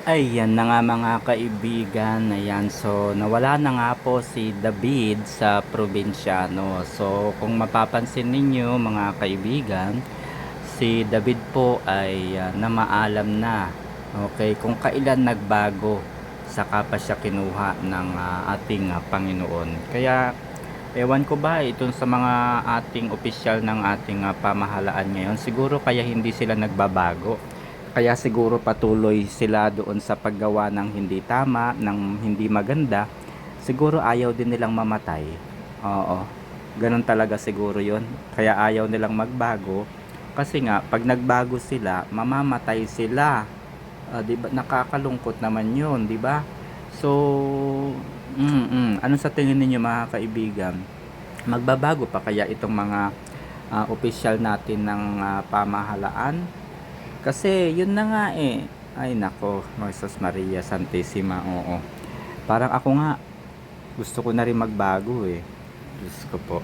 Ayan na nga mga kaibigan, ayan, so nawala na nga po si David sa probinsyano. So kung mapapansin ninyo mga kaibigan, si David po ay namaalam na. Okay, kung kailan nagbago, saka pa siya kinuha ng ating Panginoon. Kaya ewan ko ba itong sa mga ating opisyal ng ating pamahalaan ngayon, siguro kaya hindi sila nagbabago. Kaya siguro patuloy sila doon sa paggawa ng hindi tama, ng hindi maganda. Siguro ayaw din nilang mamatay. Oo. Ganun talaga siguro 'yon. Kaya ayaw nilang magbago kasi nga pag nagbago sila, mamamatay sila. 'Di ba nakakalungkot naman 'yun, 'di ba? So, ano sa tingin ninyo mga kaibigan? Magbabago pa kaya itong mga opisyal natin ng pamahalaan? Kasi yun na nga eh. Ay nako, Jesus Maria Santissima, oo. Parang ako nga, gusto ko na rin magbago eh. Diyos ko po.